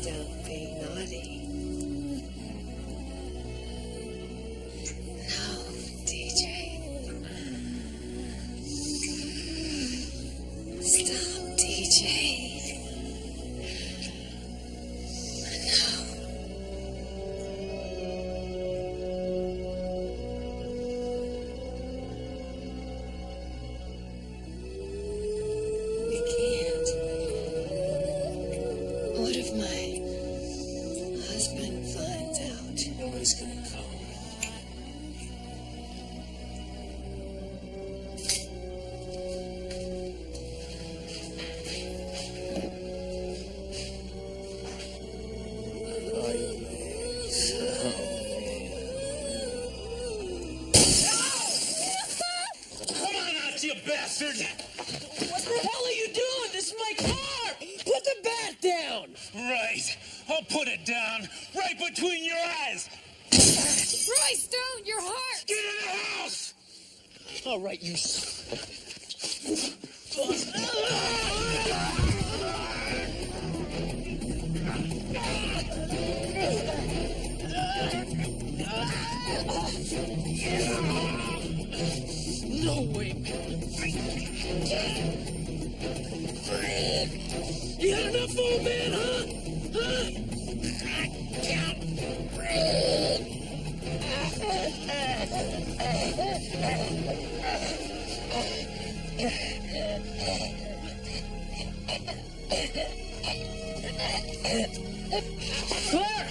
Don't be naughty. No, DJ. Stop, DJ. What if my husband finds out? Nobody's gonna come. Come on out, you bastard! What the hell are you doing? This is my car! Put the bat down! Right. I'll put it down right between your eyes! Bryce, don't! Your heart! Get in the house! All right, you... No way, man. You had enough food, man, Claire!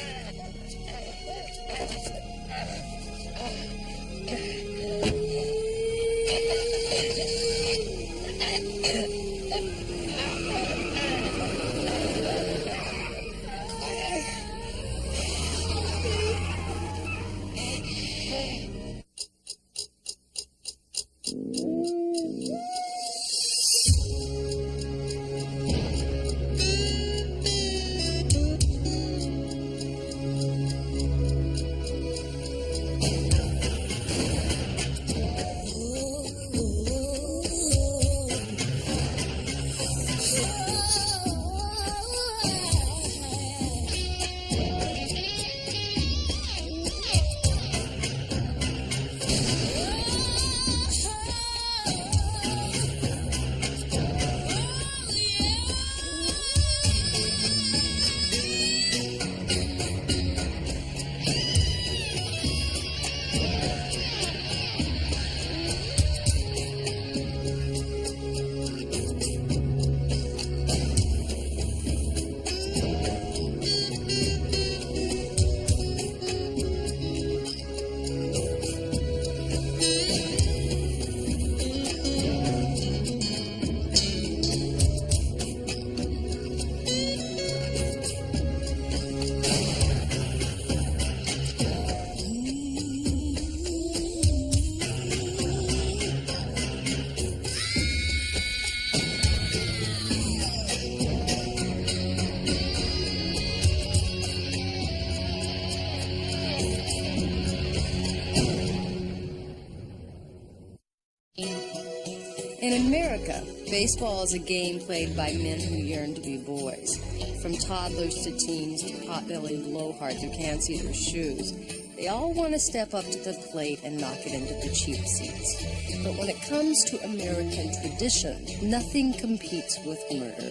In America, baseball is a game played by men who yearn to be boys. From toddlers to teens to pot-bellied blowhards who can't see their shoes, they all want to step up to the plate and knock it into the cheap seats. But when it comes to American tradition, nothing competes with murder.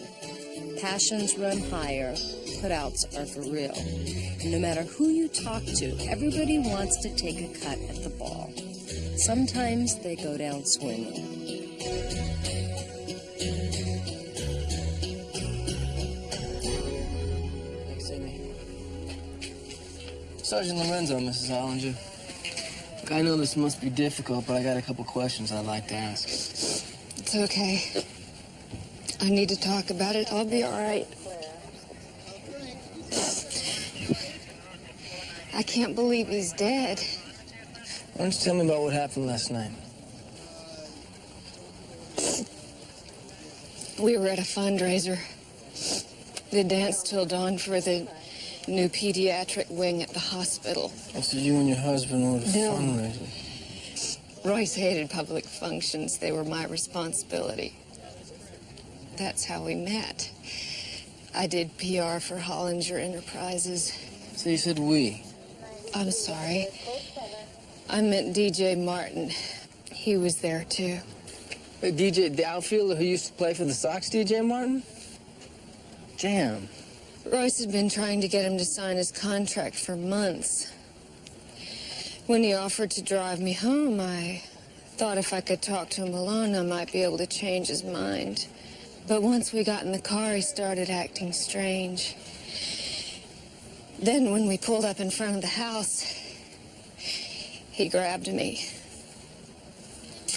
Passions run higher, putouts are for real. And no matter who you talk to, everybody wants to take a cut at the ball. Sometimes they go down swinging. Sergeant Lorenzo, Mrs. Hollinger. Look, I know this must be difficult, but I got a couple questions I'd like to ask. It's okay. I need to talk about it. I'll be all right. I can't believe he's dead. Why don't you tell me about what happened last night? We were at a fundraiser. The dance till dawn for the new pediatric wing at the hospital. Oh, so you and your husband were at a No. fundraiser? Royce hated public functions. They were my responsibility. That's how we met. I did PR for Hollinger Enterprises. So you said we. I'm sorry. I meant DJ Martin. He was there, too. Hey, DJ, the outfielder who used to play for the Sox, DJ Martin? Damn. Royce had been trying to get him to sign his contract for months. When he offered to drive me home, I thought if I could talk to him alone, I might be able to change his mind. But once we got in the car, he started acting strange. Then when we pulled up in front of the house, he grabbed me.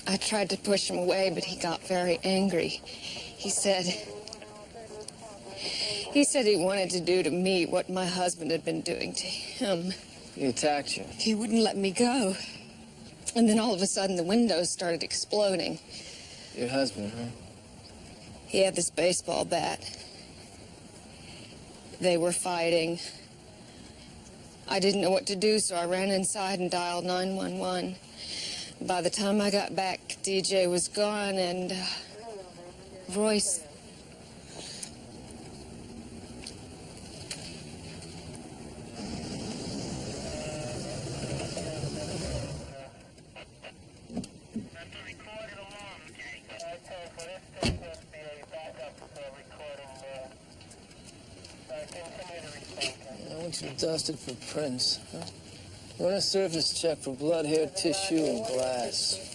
I tried to push him away, but he got very angry. He said he wanted to do to me what my husband had been doing to him. He attacked you. He wouldn't let me go. And then all of a sudden, the windows started exploding. Your husband, huh? He had this baseball bat. They were fighting. I didn't know what to do, so I ran inside and dialed 911. By the time I got back, DJ was gone, and Royce... I want you to dust it for prints. Huh? Run a surface check for blood, hair, tissue, and glass.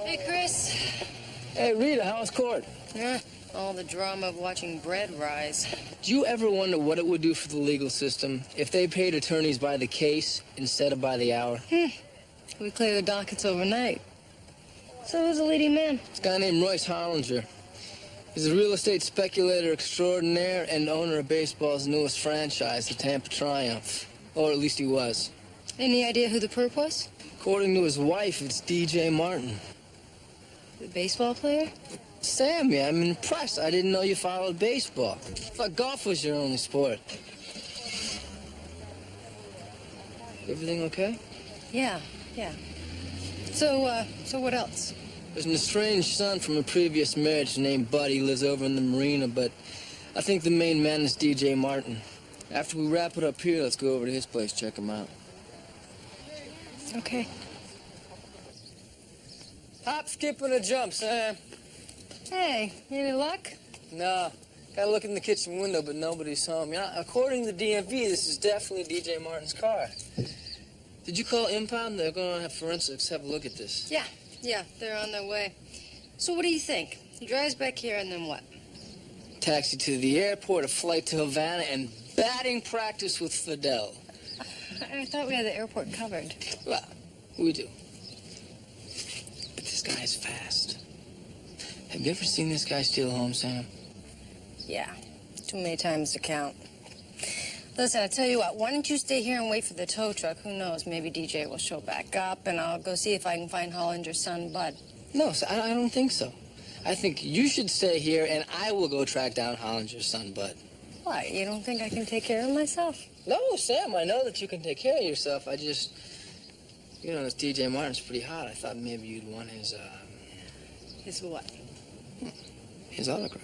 Hey, Chris. Hey, Rita, how's court? All the drama of watching bread rise. Do you ever wonder what it would do for the legal system if they paid attorneys by the case instead of by the hour? We clear the dockets overnight. So who's the leading man? This guy named Royce Hollinger. He's a real estate speculator extraordinaire and owner of baseball's newest franchise, the Tampa Triumph. Or at least he was. Any idea who the perp was? According to his wife, it's DJ Martin. The baseball player? Sammy, I'm impressed. I didn't know you followed baseball. I thought golf was your only sport. Everything okay? Yeah. So what else? There's an estranged son from a previous marriage named Buddy. Lives over in the marina, but I think the main man is DJ Martin. After we wrap it up here, let's go over to his place, check him out. Okay. Hop, skip, and a jump, Sam. Hey, any luck? No, gotta look in the kitchen window, but nobody's home. You know, according to the DMV, this is definitely DJ Martin's car. Did you call Impound? They're gonna have forensics have a look at this. Yeah, they're on their way. So what do you think? He drives back here and then what? Taxi to the airport, a flight to Havana, and batting practice with Fidel. I thought we had the airport covered. Well, we do. But this guy's fast. Have you ever seen this guy steal home, Sam? Yeah, too many times to count. Listen, I tell you what, why don't you stay here and wait for the tow truck? Who knows, maybe DJ will show back up, and I'll go see if I can find Hollinger's son, Bud. No, I don't think so. I think you should stay here, and I will go track down Hollinger's son, Bud. Why, you don't think I can take care of myself? No, Sam, I know that you can take care of yourself. I just, you know, this DJ Martin's pretty hot. I thought maybe you'd want his, His what? his autograph.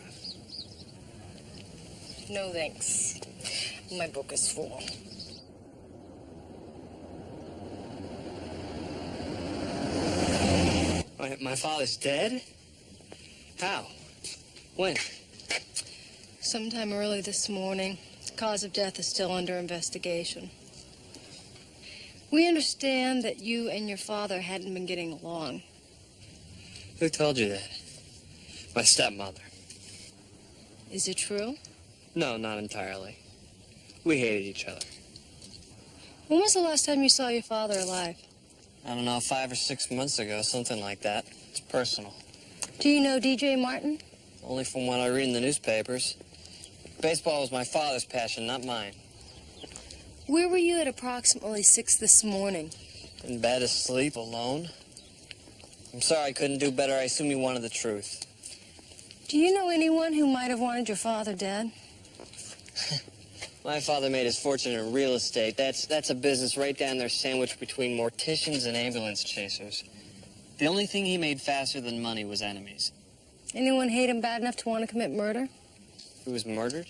No thanks. My book is full. My father's dead? How? When? Sometime early this morning. The cause of death is still under investigation. We understand that you and your father hadn't been getting along. Who told you that? My stepmother. Is it true? No, not entirely. We hated each other. When was the last time you saw your father alive? I don't know, 5 or 6 months ago, something like that. It's personal. Do you know DJ Martin? Only from what I read in the newspapers. Baseball was my father's passion, not mine. Where were you at approximately 6 this morning? In bed asleep, alone. I'm sorry I couldn't do better. I assume you wanted the truth. Do you know anyone who might have wanted your father dead? My father made his fortune in real estate. That's a business right down there sandwiched between morticians and ambulance chasers. The only thing he made faster than money was enemies. Anyone hate him bad enough to want to commit murder? He was murdered?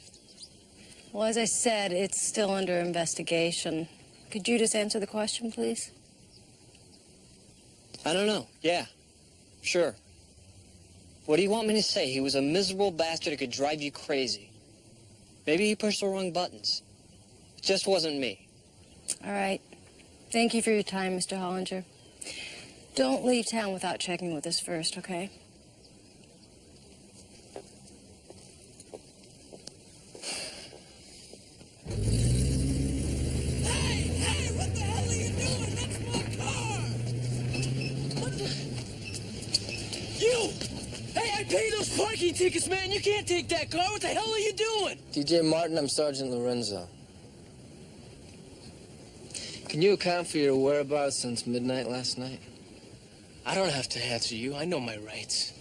Well, as I said, it's still under investigation. Could you just answer the question, please? I don't know. Yeah, sure. What do you want me to say? He was a miserable bastard who could drive you crazy. Maybe he pushed the wrong buttons. It just wasn't me. All right. Thank you for your time, Mr. Hollinger. Don't leave town without checking with us first, okay? Hey, what the hell are you doing? That's my car! What the... You! Hey, I paid those parking tickets, man. You can't take that car. What the hell are you doing? DJ Martin, I'm Sergeant Lorenzo. Can you account for your whereabouts since midnight last night? I don't have to answer you. I know my rights.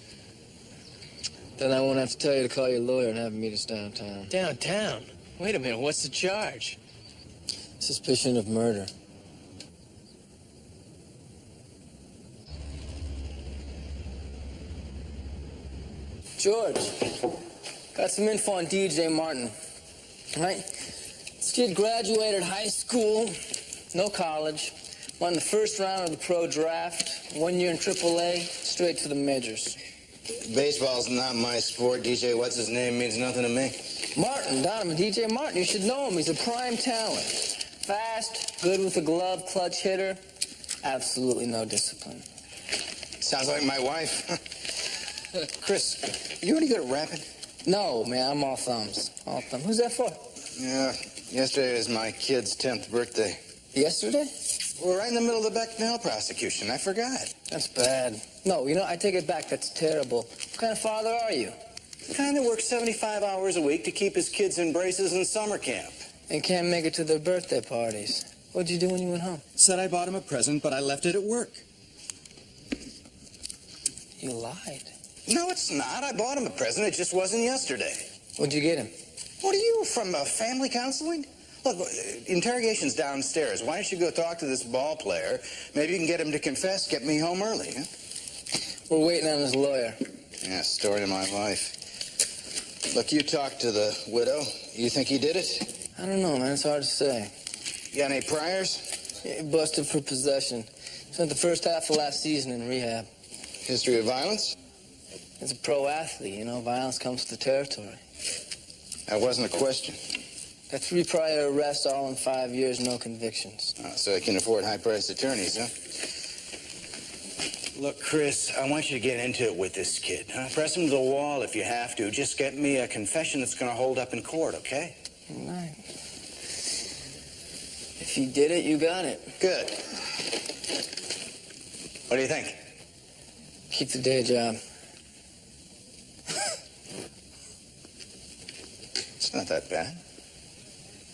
Then I won't have to tell you to call your lawyer and have him meet us downtown. Downtown? Wait a minute. What's the charge? Suspicion of murder. George, got some info on DJ Martin. All right? This kid graduated high school, no college, won the first round of the pro draft, 1 year in AAA, straight to the majors. Baseball's not my sport. DJ what's his name means nothing to me. Martin, Donovan, DJ Martin, you should know him. He's a prime talent. Fast, good with a glove, clutch hitter, absolutely no discipline. Sounds like my wife. Chris, you any good at rapping? No, man, I'm all thumbs. All thumbs. Who's that for? Yeah, yesterday was my kid's 10th birthday. Yesterday? We're right in the middle of the Becknell prosecution. I forgot. That's bad. No, I take it back. That's terrible. What kind of father are you? Kind of works 75 hours a week to keep his kids in braces in summer camp. And can't make it to their birthday parties. What'd you do when you went home? Said I bought him a present, but I left it at work. You lied. No, it's not. I bought him a present. It just wasn't yesterday. What'd you get him? What are you, from family counseling? Look, interrogation's downstairs. Why don't you go talk to this ball player? Maybe you can get him to confess, get me home early, huh? We're waiting on his lawyer. Yeah, story of my life. Look, you talked to the widow. You think he did it? I don't know, man. It's hard to say. You got any priors? Yeah, he busted for possession. Spent the first half of last season in rehab. History of violence? He's a pro athlete, violence comes with the territory. That wasn't a question. Got 3 prior arrests, all in 5 years, no convictions. So he can afford high-priced attorneys, huh? Look, Chris, I want you to get into it with this kid. Huh? Press him to the wall if you have to. Just get me a confession that's going to hold up in court, okay? All right. If you did it, you got it. Good. What do you think? Keep the day job. It's not that bad.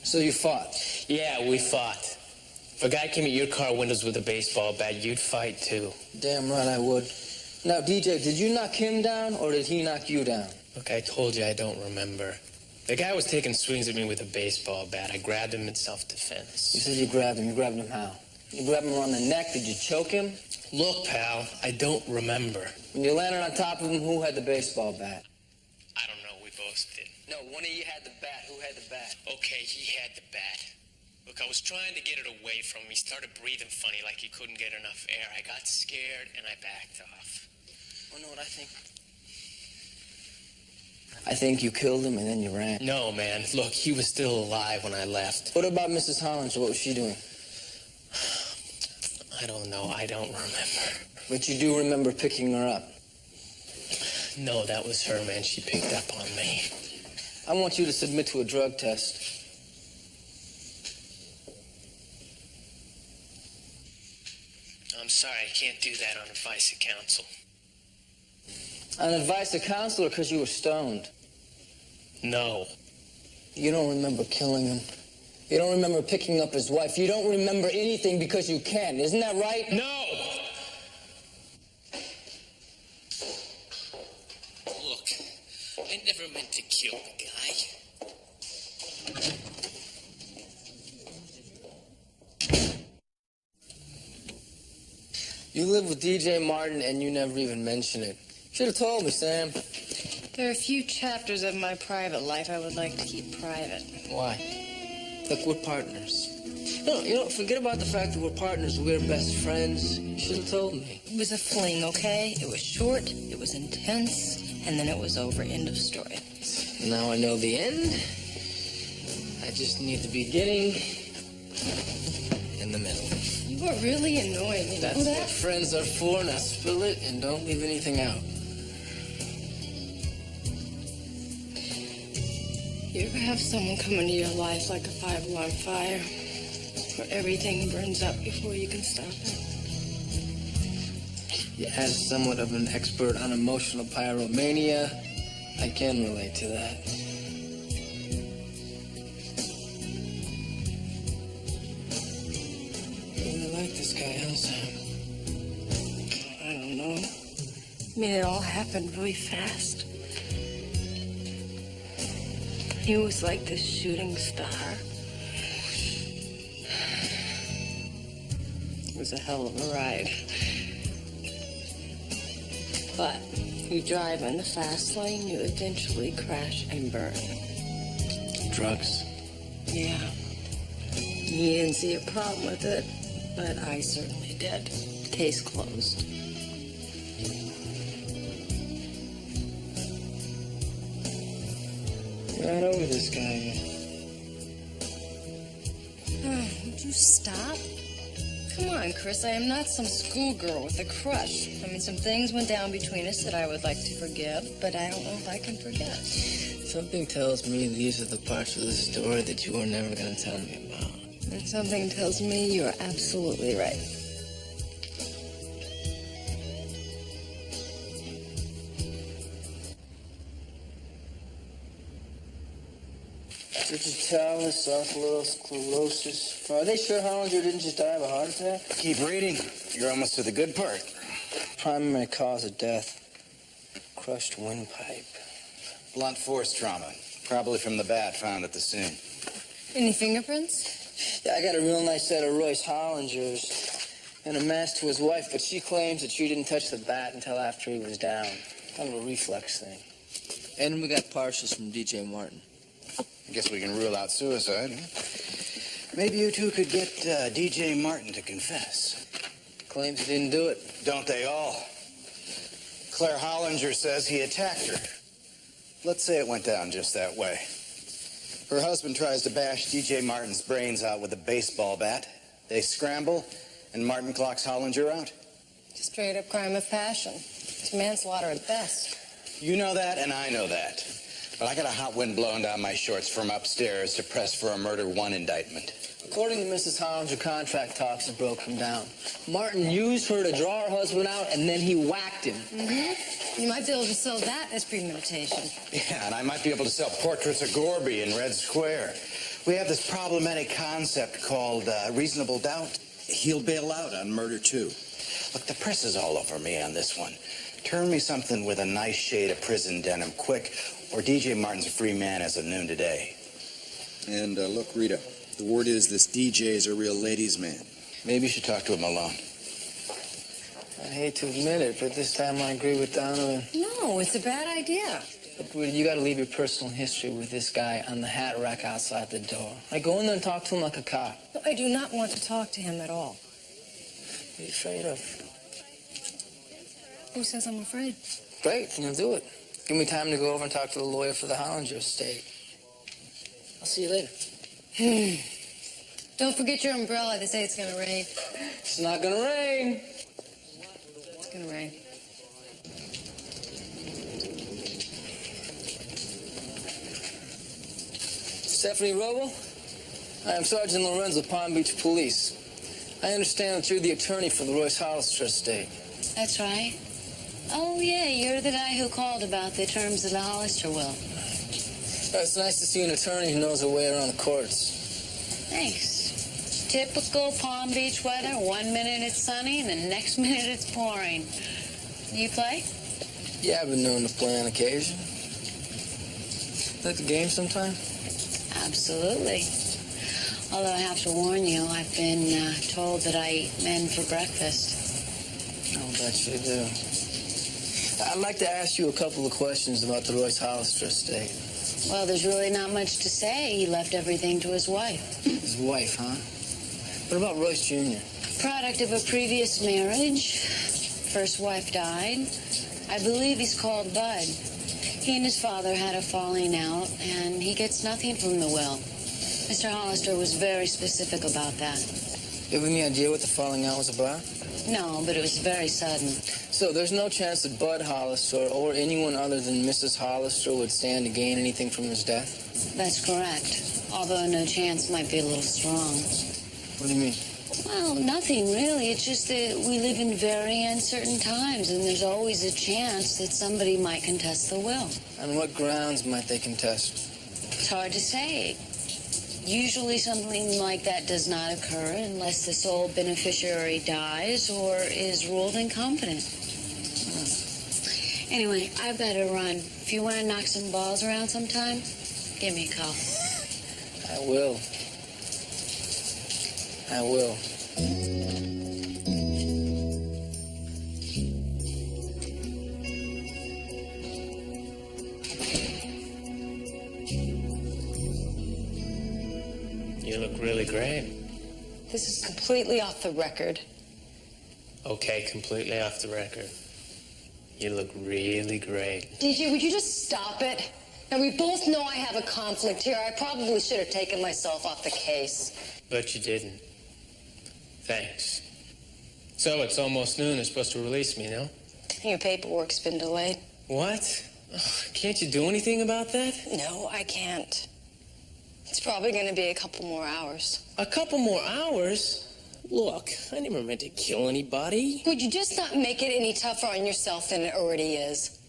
So you fought? Yeah, we fought. If a guy came at your car windows with a baseball bat, you'd fight too. Damn right I would. Now, DJ, did you knock him down or did he knock you down? Look, I told you I don't remember. The guy was taking swings at me with a baseball bat. I grabbed him in You self-defense. said you grabbed him. You grabbed him how? You grabbed him around the neck. Did you choke him? Look, pal, I don't remember. When you landed on top of him, who had the baseball bat? I don't know, we both did. No, one of you had the bat. Who had the bat? Okay, he had the bat. Look, I was trying to get it away from him. He started breathing funny like he couldn't get enough air. I got scared and I backed off. Oh, know what I think? I think you killed him and then you ran. No, man. Look, he was still alive when I left. What about Mrs. Hollinger? What was she doing? I don't know. I don't remember. But you do remember picking her up. No, that was her, man. She picked up on me. I want you to submit to a drug test. I'm sorry, I can't do that on advice of counsel. On advice of counsel or because you were stoned? No. You don't remember killing him. You don't remember picking up his wife. You don't remember anything because you can. Isn't that right? No! Look, I never meant to kill the guy. You live with DJ Martin and you never even mention it. Should have told me, Sam. There are a few chapters of my private life I would like to keep private. Why? Look, we're partners. No, forget about the fact that we're partners. We're best friends. You should have told me. It was a fling, okay? It was short, it was intense, and then it was over. End of story. Now I know the end. I just need the beginning and the middle. You are really annoying, you know That's that? what friends are for. Now spill it and don't leave anything out. You ever have someone come into your life like a 5-alarm fire, where everything burns up before you can stop it? You as somewhat of an expert on emotional pyromania, I can relate to that. I really like this guy, huh, Sam? I don't know. I mean, it all happened really fast. He was like this shooting star. It was a hell of a ride. But you drive in the fast lane, you eventually crash and burn. Drugs. Yeah. You didn't see a problem with it, but I certainly did. Case closed. Right over this guy. Would you stop? Come on, Chris, I am not some schoolgirl with a crush. I mean, some things went down between us that I would like to forgive, but I don't know if I can forget. Something tells me these are the parts of the story that you were never going to tell me about. And something tells me you're absolutely right. Digitalis, atherosclerosis. Are they sure Hollinger didn't just die of a heart attack? Keep reading. You're almost to the good part. Primary cause of death. Crushed windpipe. Blunt force trauma. Probably from the bat found at the scene. Any fingerprints? Yeah, I got a real nice set of Royce Hollinger's and a mask to his wife, but she claims that she didn't touch the bat until after he was down. Kind of a reflex thing. And we got partials from DJ Martin. I guess we can rule out suicide. Huh? Maybe you two could get DJ Martin to confess. Claims he didn't do it. Don't they all? Claire Hollinger says he attacked her. Let's say it went down just that way. Her husband tries to bash DJ Martin's brains out with a baseball bat. They scramble, and Martin clocks Hollinger out. Straight up crime of passion. It's manslaughter at best. You know that, and I know that. But I got a hot wind blowing down my shorts from upstairs to press for a murder one indictment. According to Mrs. Hollinger, contract talks have broken down. Martin used her to draw her husband out, and then he whacked him. Mm-hmm. You might be able to sell that as premeditation. Yeah, and I might be able to sell portraits of Gorby in Red Square. We have this problematic concept called reasonable doubt. He'll bail out on murder, too. Look, the press is all over me on this one. Turn me something with a nice shade of prison denim quick, or DJ Martin's a free man as of noon today. And look, Rita, the word is this DJ is a real ladies' man. Maybe you should talk to him alone. I hate to admit it, but this time I agree with Donovan. No, it's a bad idea. Look, Rita, you got to leave your personal history with this guy on the hat rack outside the door. I go in there and talk to him like a cop. No, I do not want to talk to him at all. What are you afraid of? Who says I'm afraid? Great, then you'll do it. Give me time to go over and talk to the lawyer for the Hollinger estate. I'll see you later. Don't forget your umbrella. They say it's going to rain. It's not gonna rain. It's going to rain. Stephanie Roble, I am Sergeant Lorenzo, Palm Beach Police. I understand that you're the attorney for the Royce Hollister estate. That's right. Oh, yeah, you're the guy who called about the terms of the Hollister will. It's nice to see an attorney who knows her way around the courts. Thanks. Typical Palm Beach weather. 1 minute it's sunny, and the next minute it's pouring. You play? Yeah, I've been known to play on occasion. Like the game sometime? Absolutely. Although I have to warn you, I've been told that I eat men for breakfast. I'll bet you do. I'd like to ask you a couple of questions about the Royce Hollister estate. Well, there's really not much to say. He left everything to his wife. His wife, huh? What about Royce Jr.? Product of a previous marriage. First wife died. I believe he's called Bud. He and his father had a falling out, and he gets nothing from the will. Mr. Hollister was very specific about that. You have any idea what the falling out was about? No, but it was very sudden. So there's no chance that Bud Hollister or anyone other than Mrs. Hollister would stand to gain anything from his death? That's correct. Although no chance might be a little strong. What do you mean? Well, nothing really. It's just that we live in very uncertain times, and there's always a chance that somebody might contest the will. On what grounds might they contest? It's hard to say. Usually something like that does not occur unless the sole beneficiary dies or is ruled incompetent. Anyway, I've got to run. If you want to knock some balls around sometime, give me a call. I will. I will. You look really great. This is completely off the record. Okay, completely off the record. You look really great. DJ, would you just stop it? Now, we both know I have a conflict here. I probably should have taken myself off the case. But you didn't. Thanks. So it's almost noon. They're supposed to release me, no? Your paperwork's been delayed. What? Ugh, can't you do anything about that? No, I can't. It's probably going to be a couple more hours. A couple more hours? Look, I never meant to kill anybody. Would you just not make it any tougher on yourself than it already is?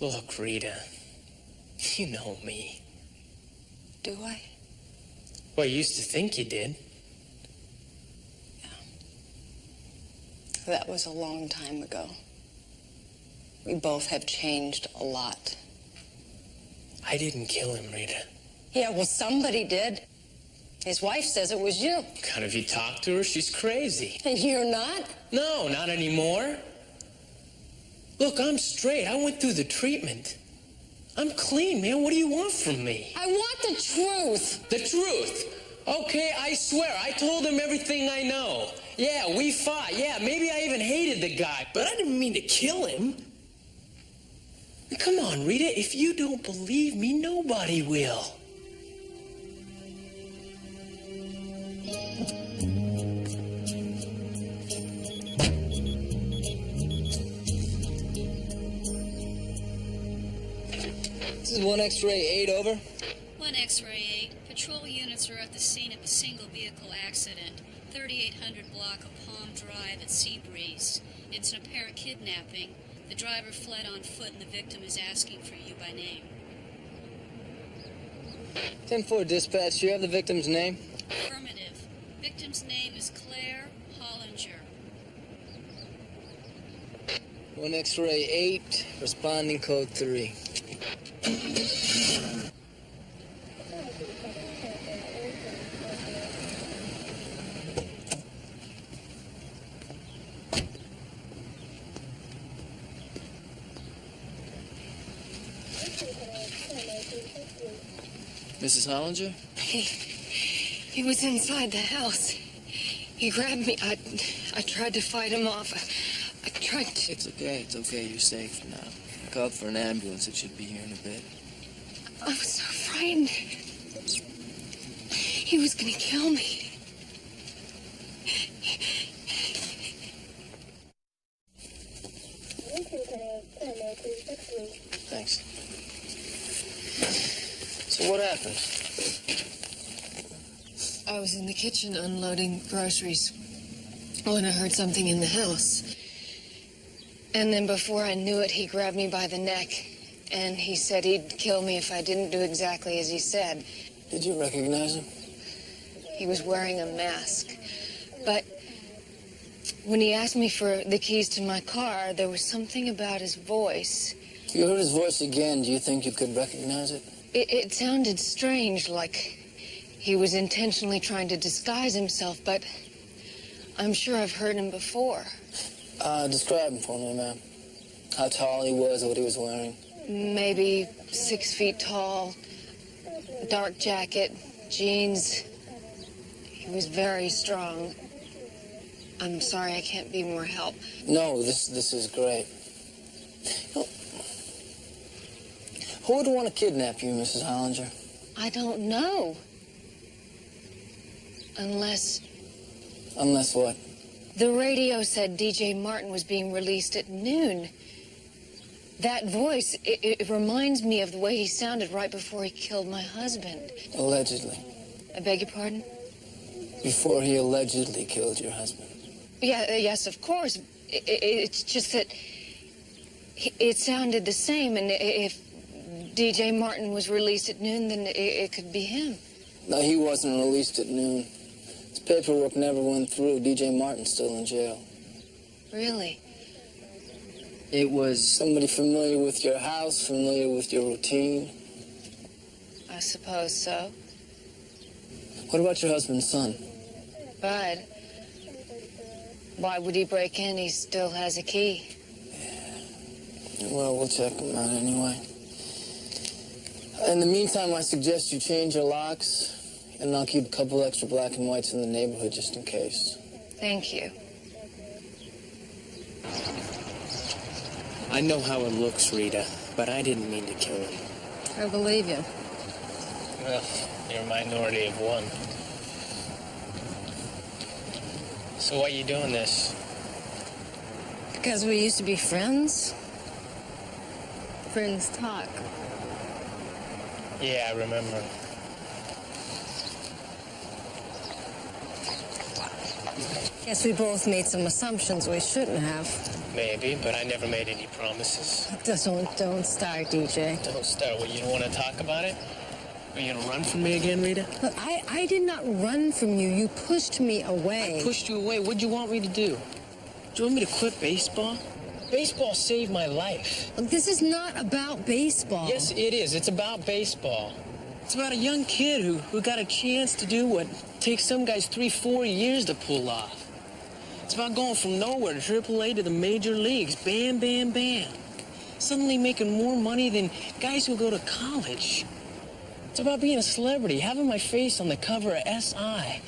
Look, Rita, you know me. Do I? Well, you used to think you did. That was a long time ago. We both have changed a lot. I didn't kill him, Rita. Yeah, well, somebody did. His wife says it was you. God, if you talk to her, she's crazy. And you're not? No, not anymore. Look, I'm straight. I went through the treatment. I'm clean, man. What do you want from me? I want the truth. The truth? Okay, I swear. I told him everything I know. Yeah, we fought. Yeah, maybe I even hated the guy, but I didn't mean to kill him. Come on, Rita. If you don't believe me, nobody will. This is 1 X-ray 8, over. 1 X-ray 8. Patrol units are at the scene of a single vehicle accident. 3800 block of Palm Drive at Seabreeze. It's an apparent kidnapping. The driver fled on foot and the victim is asking for you by name. 10-4 dispatch, do you have the victim's name? Affirmative. Victim's name is Claire Hollinger. 1 X-ray 8, responding code 3. Mrs. Hollinger? He was inside the house. He grabbed me. I tried to fight him off. I tried to... It's okay, you're safe now. I called for an ambulance, it should be here in a bit. I was so frightened. He was gonna kill me. Thanks. So what happened? I was in the kitchen unloading groceries when I heard something in the house. And then before I knew it, he grabbed me by the neck and he said he'd kill me if I didn't do exactly as he said. Did you recognize him? He was wearing a mask. But when he asked me for the keys to my car, there was something about his voice. If you heard his voice again, do you think you could recognize it? It sounded strange, like he was intentionally trying to disguise himself, but I'm sure I've heard him before. Describe him for me, ma'am. How tall he was, what he was wearing. Maybe 6 feet tall, dark jacket, jeans. He was very strong. I'm sorry I can't be more help. No, this is great. You know, who would want to kidnap you, Mrs. Hollinger? I don't know. Unless... Unless what? The radio said DJ Martin was being released at noon. That voice, it reminds me of the way he sounded right before he killed my husband. Allegedly. I beg your pardon? Before he allegedly killed your husband. Yeah, yes, of course. It's just that it sounded the same, and if DJ Martin was released at noon, then it could be him. No, he wasn't released at noon. His paperwork never went through. DJ Martin's still in jail. Really? It was somebody familiar with your house, familiar with your routine. I suppose so. What about your husband's son? Bud. Why would he break in? He still has a key. Well, we'll check him out anyway. In the meantime, I suggest you change your locks, and I'll keep a couple extra black and whites in the neighborhood just in case. Thank you. I know how it looks, Rita, but I didn't mean to kill him. I believe you. Well, you're a minority of one. So why are you doing this? Because we used to be friends. Friends talk. Yeah, I remember. Guess we both made some assumptions we shouldn't have. Maybe, but I never made any promises. Don't start, DJ. Don't start. What, you don't want to talk about it? Are you going to run from me again, Rita? Look, I did not run from you. You pushed me away. I pushed you away. What'd you want me to do? Do you want me to quit baseball? Baseball saved my life. Look, this is not about baseball. Yes, it is. It's about baseball. It's about a young kid who got a chance to do what takes some guys 3-4 years to pull off. It's about going from nowhere to AAA to the major leagues. Bam, bam, bam. Suddenly making more money than guys who go to college. It's about being a celebrity, having my face on the cover of SI,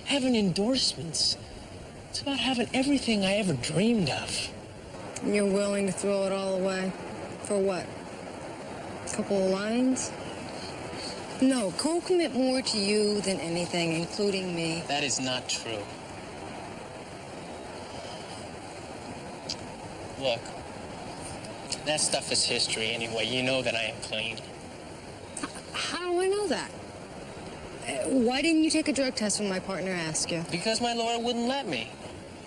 having endorsements. It's about having everything I ever dreamed of. And you're willing to throw it all away? For what? A couple of lines? No, Coke meant more to you than anything, including me. That is not true. Look, that stuff is history anyway. You know that I am clean. How do I know that? Why didn't you take a drug test when my partner asked you? Because my lawyer wouldn't let me.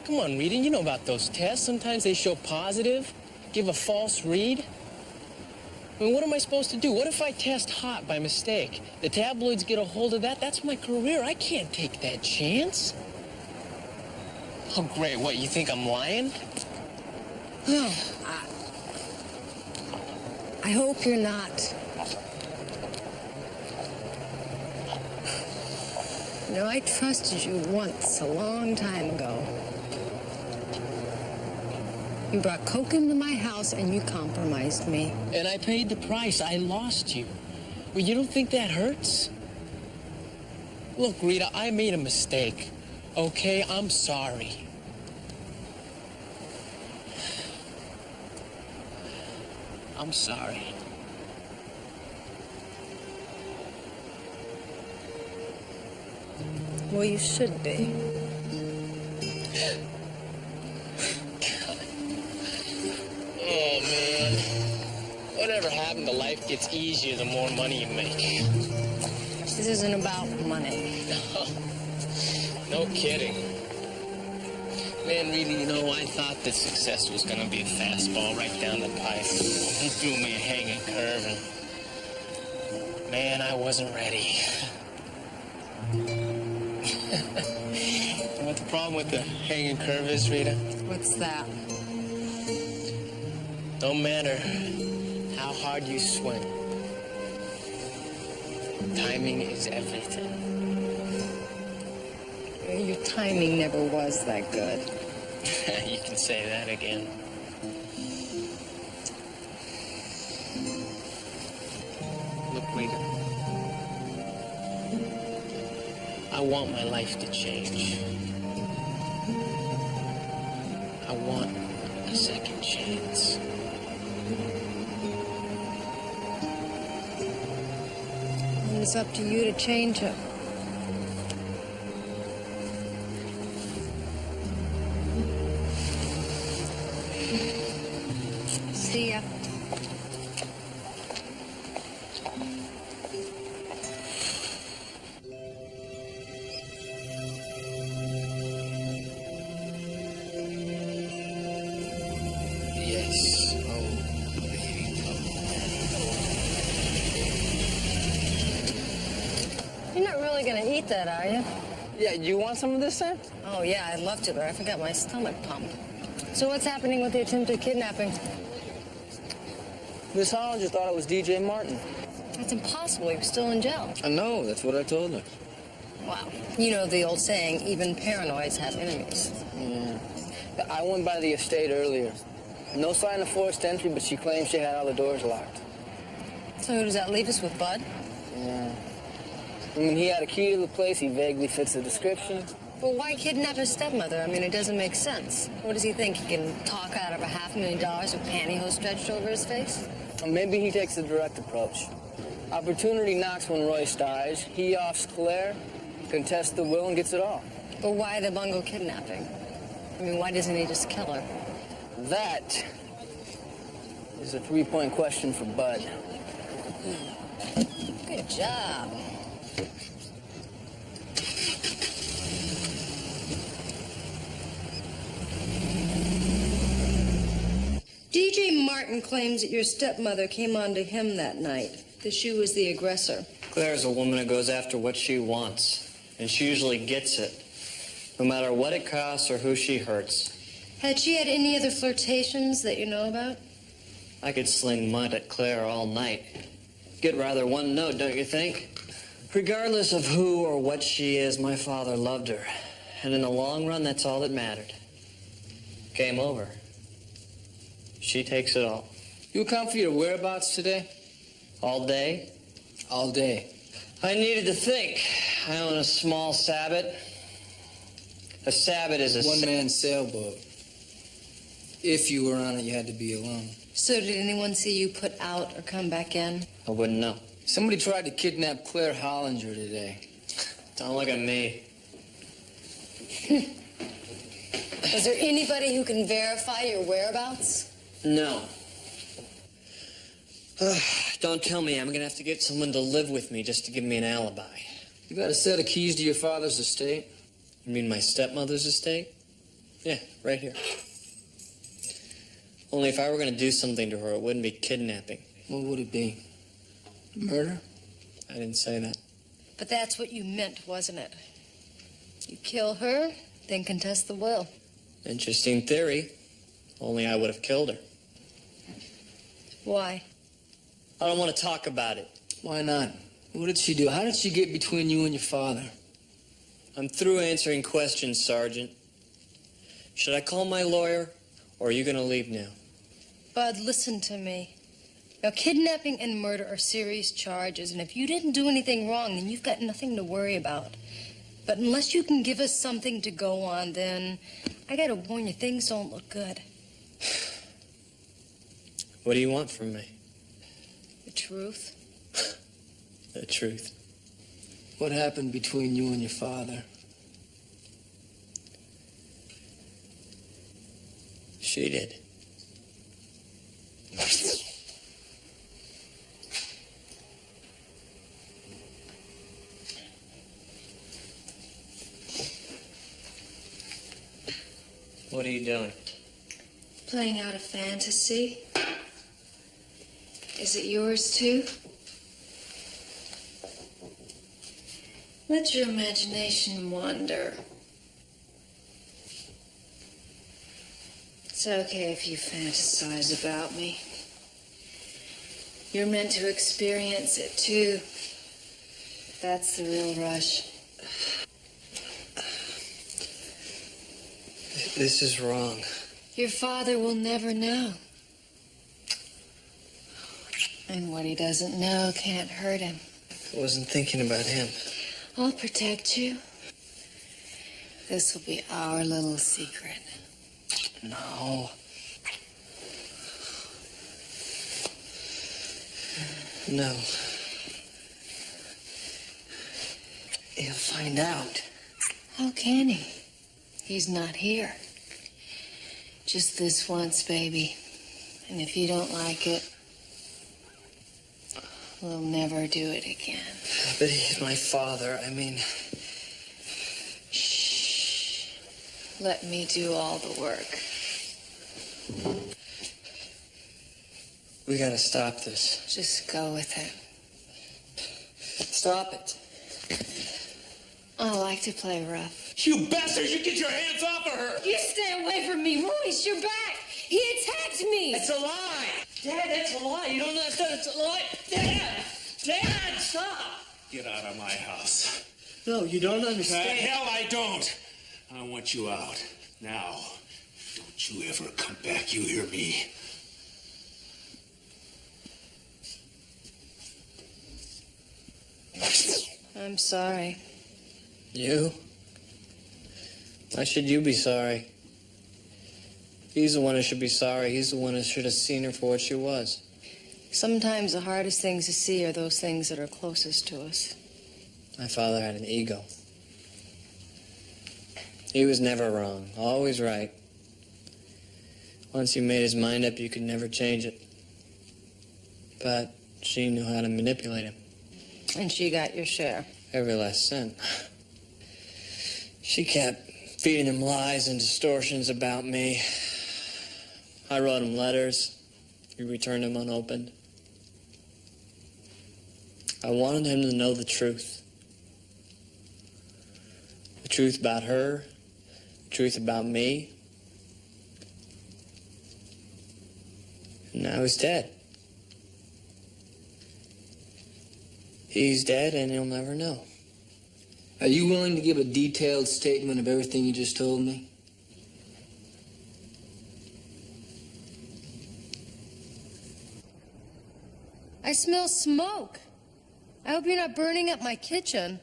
Come on, Rita, you know about those tests. Sometimes they show positive, give a false read. I mean, what am I supposed to do? What if I test hot by mistake? The tabloids get a hold of that? That's my career. I can't take that chance. Oh, great. What, you think I'm lying? No, I hope you're not. You know, I trusted you once, a long time ago. You brought Coke into my house and you compromised me. And I paid the price. I lost you. Well, you don't think that hurts? Look, Rita, I made a mistake. Okay, I'm sorry. I'm sorry. Well, you should be. Oh, man. Whatever happened to life gets easier the more money you make. This isn't about money. No kidding. Man, really, you know, I thought that success was gonna be a fastball right down the pipe. He threw me a hanging curve, and man, I wasn't ready. And what the problem with the hanging curve is, Rita? What's that? Don't matter how hard you swing. Timing is everything. Your timing never was that good. You can say that again. Look, Rita. I want my life to change. I want a second chance. And it's up to you to change him. See ya. Yes. Oh, baby. You're not really gonna eat that, are you? Yeah, you want some of this, Sam? Oh, yeah, I'd love to, but I forgot my stomach pump. So what's happening with the attempted kidnapping? Miss Hollinger thought it was DJ Martin. That's impossible. He was still in jail. I know, that's what I told her. Wow. You know the old saying, even paranoids have enemies. Yeah. I went by the estate earlier. No sign of forced entry, but she claims she had all the doors locked. So who does that leave us with, Bud? Yeah. I mean, he had a key to the place. He vaguely fits the description. Well, why kidnap his stepmother? I mean, it doesn't make sense. What does he think? He can talk out of $500,000 with pantyhose stretched over his face? Or maybe he takes the direct approach. Opportunity knocks when Royce dies. He offs Claire, contests the will, and gets it all. But why the bungo kidnapping? I mean, why doesn't he just kill her? That is a three-point question for Bud. Good job. DJ Martin claims that your stepmother came on to him that night, that she was the aggressor. Claire's a woman who goes after what she wants, and she usually gets it, no matter what it costs or who she hurts. Had she had any other flirtations that you know about? I could sling mud at Claire all night. Get rather one note, don't you think? Regardless of who or what she is, my father loved her. And in the long run, that's all that mattered. Game over. She takes it all. You account for your whereabouts today? All day? All day. I needed to think. I own a small sabbat. A sabbat is a... One-man sailboat. If you were on it, you had to be alone. So did anyone see you put out or come back in? I wouldn't know. Somebody tried to kidnap Claire Hollinger today. Don't look at me. Was there anybody who can verify your whereabouts? No. Don't tell me I'm gonna have to get someone to live with me just to give me an alibi. You got a set of keys to your father's estate? You mean my stepmother's estate? Yeah, right here. Only if I were gonna do something to her, it wouldn't be kidnapping. What would it be? Murder? I didn't say that. But that's what you meant, wasn't it? You kill her, then contest the will. Interesting theory. Only I would have killed her. Why? I don't want to talk about it. Why not? What did she do? How did she get between you and your father? I'm through answering questions, Sergeant. Should I call my lawyer, or are you gonna leave now? Bud, listen to me. Now, kidnapping and murder are serious charges, and if you didn't do anything wrong, then you've got nothing to worry about. But unless you can give us something to go on, then I gotta warn you, things don't look good. What do you want from me? The truth? The truth. What happened between you and your father? She did. What are you doing? Playing out a fantasy. Is it yours too? Let your imagination wander. It's okay if you fantasize about me. You're meant to experience it too. That's the real rush. This is wrong. Your father will never know. And what he doesn't know can't hurt him. I wasn't thinking about him. I'll protect you. This will be our little secret. No. No. He'll find out. How can he? He's not here. Just this once, baby. And if you don't like it, we'll never do it again. But he's my father. I mean... Shh. Let me do all the work. We gotta stop this. Just go with it. Stop it. I like to play rough. You bastards, you get your hands off of her! You stay away from me, Royce. You're back. He attacked me. It's a lie. Dad, that's a lie. You don't understand. It's a lie. Dad! Dad, stop! Get out of my house. No, you don't The understand. hell I don't. I want you out. Now, don't you ever come back, you hear me? I'm sorry. You? Why should you be sorry? He's the one who should be sorry. He's the one who should have seen her for what she was. Sometimes the hardest things to see are those things that are closest to us. My father had an ego. He was never wrong, always right. Once he made his mind up, you could never change it. But she knew how to manipulate him. And she got your share. Every last cent. She kept feeding him lies and distortions about me. I wrote him letters. He returned them unopened. I wanted him to know the truth. The truth about her, the truth about me. And now he's dead. He's dead and he'll never know. Are you willing to give a detailed statement of everything you just told me? I smell smoke. I hope you're not burning up my kitchen.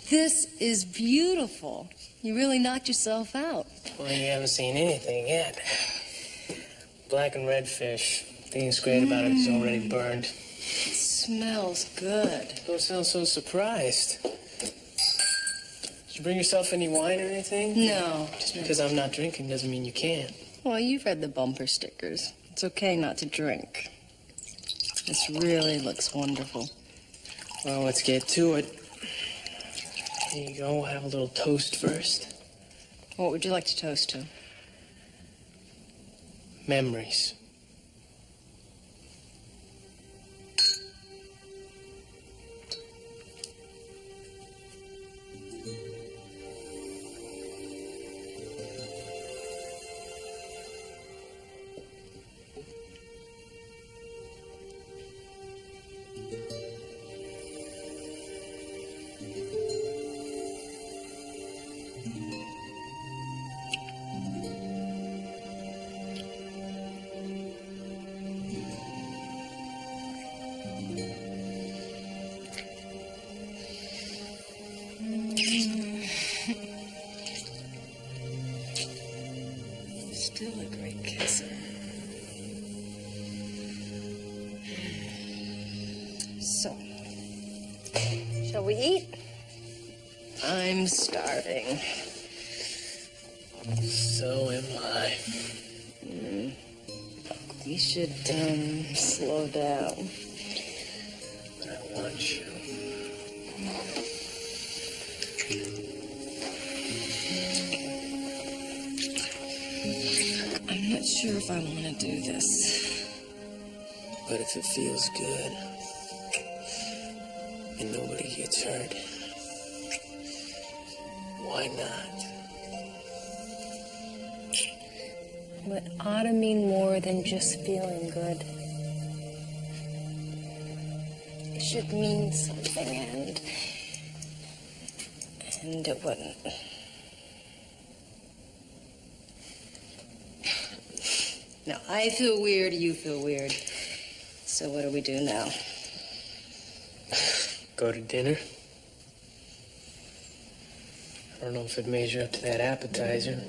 This is beautiful. You really knocked yourself out. Well, you haven't seen anything yet. Black and red fish. The thing's great about it is already burned. It smells good. Don't sound so surprised. Did you bring yourself any wine or anything? No. Just because I'm not drinking doesn't mean you can't. Well, you've read the bumper stickers. It's okay not to drink. This really looks wonderful. Well, let's get to it. Here you go. Have a little toast first. What would you like to toast to? Memories. Still a great kisser. So, shall we eat? I'm starving. So am I. You should, slow down. I want you. not sure if I want to do this. But if it feels good and nobody gets hurt, why not? But ought to mean more than just feeling good. It should mean something, and it wouldn't. Now, I feel weird, you feel weird. So what do we do now? Go to dinner? I don't know if it measures up to that appetizer,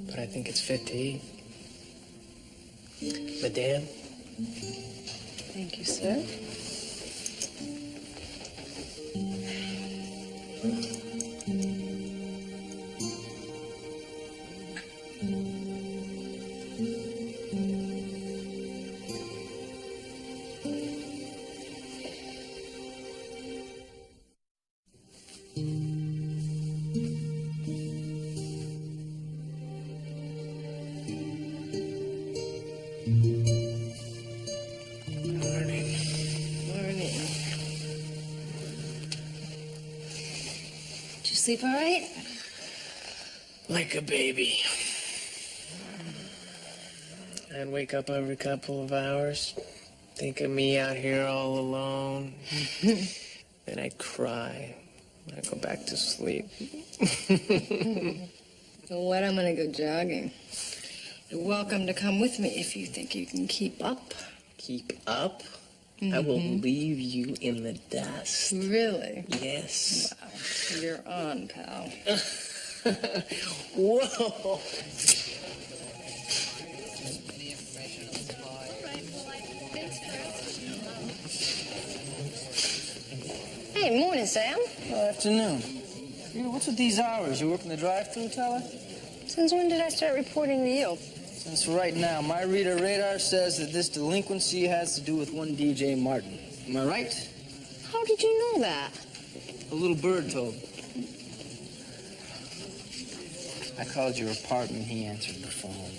but I think it's fit to eat. Madame? Thank you, sir. Sleep all right? Like a baby. I'd wake up every couple of hours, think of me out here all alone. Then I'd cry. I'd go back to sleep. Well, what? I'm gonna go jogging. You're welcome to come with me if you think you can keep up. Keep up? I will leave you in the dust. Really? Yes. Wow. You're on, pal. Whoa. Hey, morning, Sam. Good afternoon. What's with these hours? You working the drive-thru, teller? Since when did I start reporting to you? Since right now. My reader radar says that this delinquency has to do with one DJ Martin. Am I right? How did you know that? A little bird told me. I called your apartment. He answered the phone.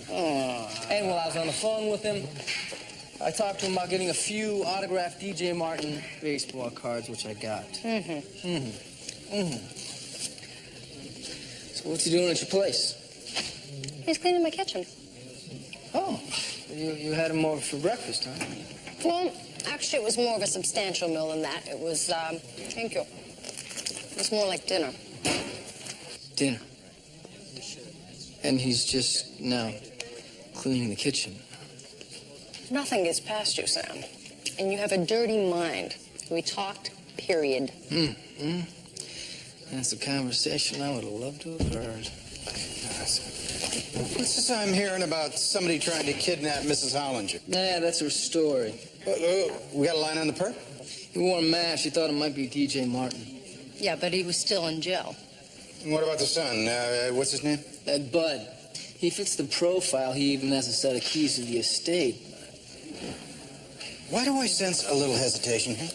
And while I was on the phone with him, I talked to him about getting a few autographed DJ Martin baseball cards, which I got. So what's he doing at your place? He's cleaning my kitchen. Oh, you had him over for breakfast, huh? Well, actually, it was more of a substantial meal than that. It was, thank you. It was more like dinner. Dinner. And he's just now cleaning the kitchen. Nothing gets past you, Sam. And you have a dirty mind. We talked, period. That's a conversation I would have loved to have heard. What's this I'm hearing about somebody trying to kidnap Mrs. Hollinger? Nah, that's her story. We got a line on the perp? He wore a mask. She thought it might be DJ Martin. Yeah, but he was still in jail. And what about the son? What's his name? Bud. He fits the profile. He even has a set of keys to the estate. Why do I sense a little hesitation here?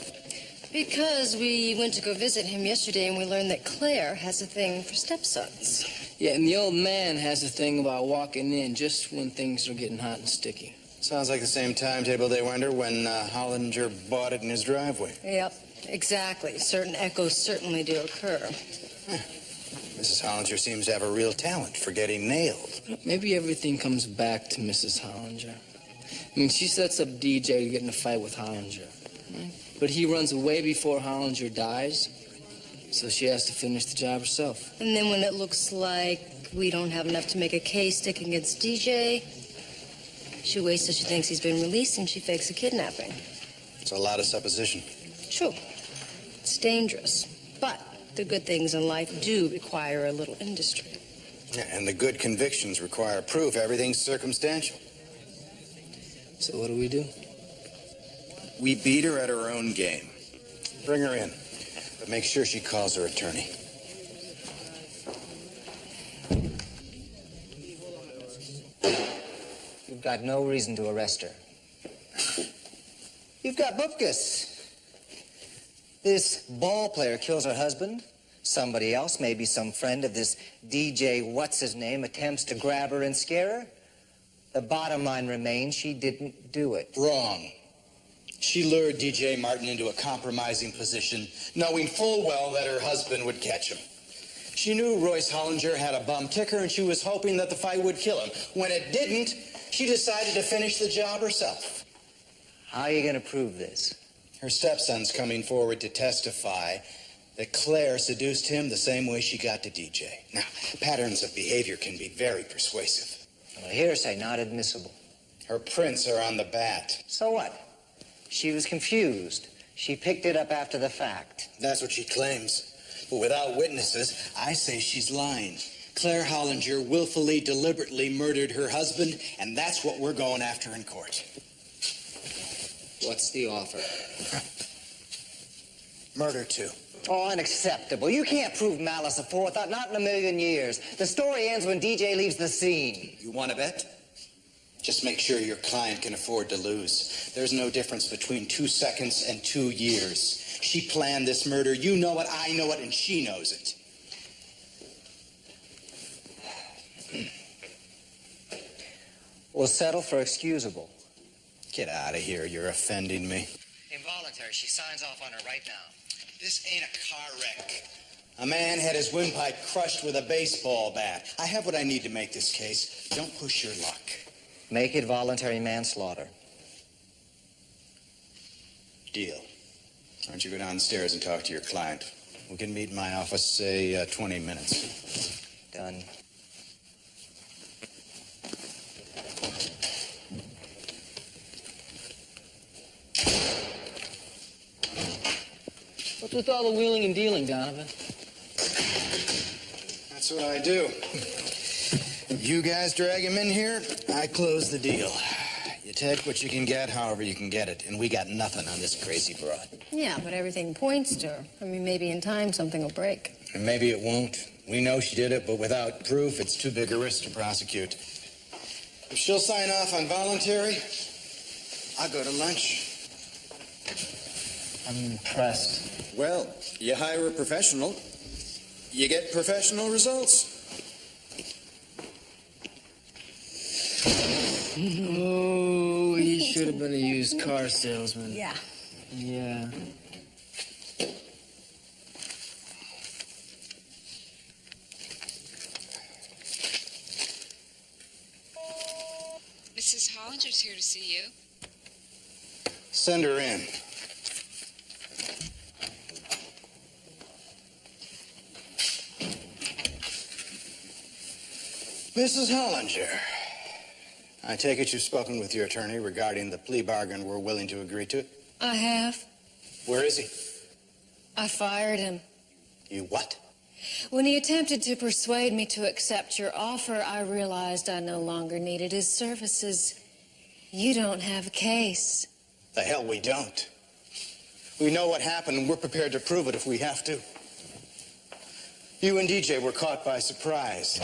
Because we went to go visit him yesterday and we learned that Claire has a thing for stepsons. Yeah, and the old man has a thing about walking in just when things are getting hot and sticky. Sounds like the same timetable they were under when Hollinger bought it in his driveway. Yep, exactly. Certain echoes certainly do occur. Mrs. Hollinger seems to have a real talent for getting nailed. Maybe everything comes back to Mrs. Hollinger. I mean, she sets up DJ to get in a fight with Hollinger. Right? But he runs away before Hollinger dies, so she has to finish the job herself. And then when it looks like we don't have enough to make a case sticking against DJ, she waits till she thinks he's been released and she fakes a kidnapping. It's a lot of supposition. True. It's dangerous. But the good things in life do require a little industry. Yeah, and the good convictions require proof. Everything's circumstantial. So what do we do? We beat her at her own game. Bring her in. But make sure she calls her attorney. You've got no reason to arrest her. You've got bupkis. This ball player kills her husband, Somebody else, maybe some friend of this DJ What's-His-Name, attempts to grab her and scare her. The bottom line remains she didn't do it. Wrong. She lured DJ Martin into a compromising position, knowing full well that her husband would catch him. She knew Royce Hollinger had a bum ticker, and she was hoping that the fight would kill him. When it didn't, she decided to finish the job herself. How are you going to prove this? Her stepson's coming forward to testify that Claire seduced him the same way she got to DJ. Now, patterns of behavior can be very persuasive. Well, hearsay, not admissible. Her prints are on the bat. So what? She was confused. She picked it up after the fact. That's what she claims. But without witnesses, I say she's lying. Claire Hollinger willfully, deliberately murdered her husband, and that's what we're going after in court. What's the offer? Murder, too. Oh, unacceptable. You can't prove malice aforethought, not in a million years. The story ends when DJ leaves the scene. You want to bet? Just make sure your client can afford to lose. There's no difference between 2 seconds and 2 years. She planned this murder. You know it, I know it, and she knows it. We'll settle for excusable. Get out of here. You're offending me. Involuntary. She signs off on her right now. This ain't a car wreck. A man had his windpipe crushed with a baseball bat. I have what I need to make this case. Don't push your luck. Make it voluntary manslaughter. Deal. Why don't you go downstairs and talk to your client? We can meet in my office, say, 20 minutes. Done. What's with all the wheeling and dealing, Donovan? That's what I do. You guys drag him in here, I close the deal. You take what you can get, however you can get it, and we got nothing on this crazy broad. Yeah, but everything points to her. I mean, maybe in time something will break. And maybe it won't. We know she did it, but without proof, it's too big a risk to prosecute. If she'll sign off on voluntary, I'll go to lunch. I'm impressed. Well, you hire a professional, you get professional results. Oh, he should have been a used car salesman. Yeah. Yeah. Mrs. Hollinger's here to see you. Send her in. Mrs. Hollinger, I take it you've spoken with your attorney regarding the plea bargain we're willing to agree to? I have. Where is he? I fired him. You what? When he attempted to persuade me to accept your offer, I realized I no longer needed his services. You don't have a case. The hell we don't. We know what happened, and we're prepared to prove it if we have to. You and DJ were caught by surprise.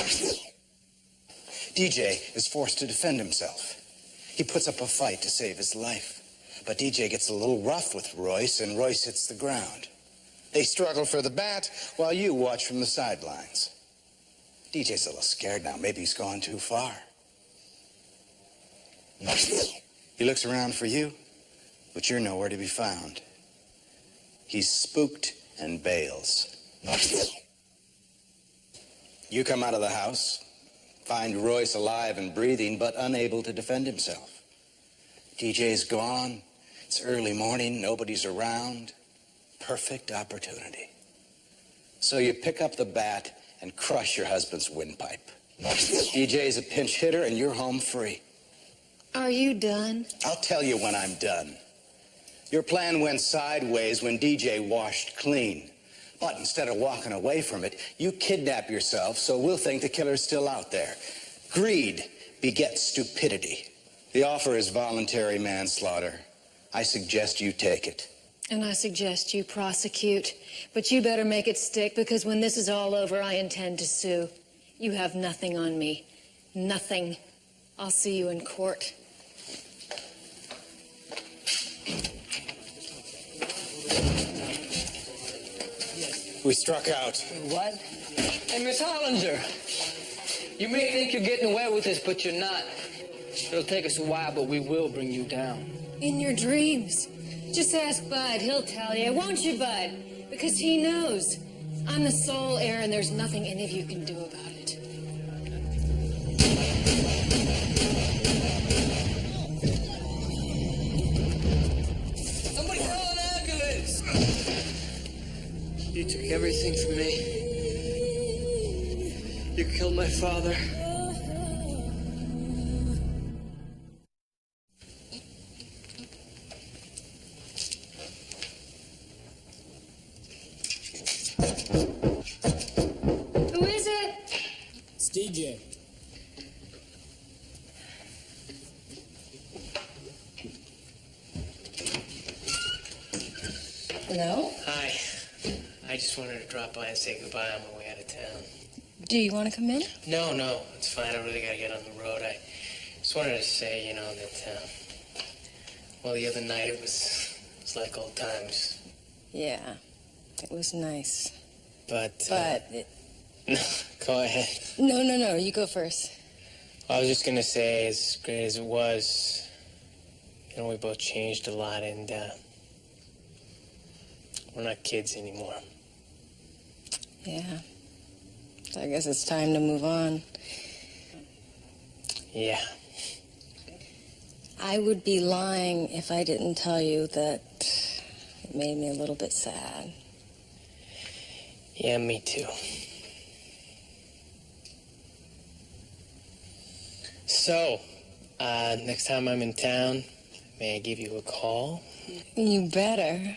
DJ is forced to defend himself. He puts up a fight to save his life. But DJ gets a little rough with Royce, and Royce hits the ground. They struggle for the bat while you watch from the sidelines. DJ's a little scared now. Maybe he's gone too far. He looks around for you, but you're nowhere to be found. He's spooked and bails. You come out of the house, find Royce alive and breathing, but unable to defend himself. DJ's gone. It's early morning. Nobody's around. Perfect opportunity. So you pick up the bat and crush your husband's windpipe. DJ's a pinch hitter, and you're home free. Are you done? I'll tell you when I'm done. Your plan went sideways when DJ washed clean. But instead of walking away from it, you kidnap yourself, so we'll think the killer's still out there. Greed begets stupidity. The offer is voluntary manslaughter. I suggest you take it. And I suggest you prosecute. But you better make it stick, because when this is all over, I intend to sue. You have nothing on me. Nothing. I'll see you in court. We struck out. What? Hey, Miss Hollinger. You may think you're getting away with this, but you're not. It'll take us a while, but we will bring you down. In your dreams. Just ask Bud. He'll tell you. Won't you, Bud? Because he knows. I'm the sole heir, and there's nothing any of you can do about it. Somebody call an ambulance! You took everything from me. You killed my father. Who is it? It's DJ. Hello? Hi. I just wanted to drop by and say goodbye on my way out of town. Do you want to come in? No, it's fine. I really gotta get on the road. I just wanted to say, that, well, the other night it was like old times. Yeah, it was nice. But But, go ahead. no, you go first. I was just gonna say, as great as it was, we both changed a lot, and we're not kids anymore. Yeah. I guess it's time to move on. Yeah. I would be lying if I didn't tell you that it made me a little bit sad. Yeah, me too. So, next time I'm in town, may I give you a call? You better.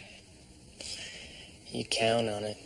You count on it.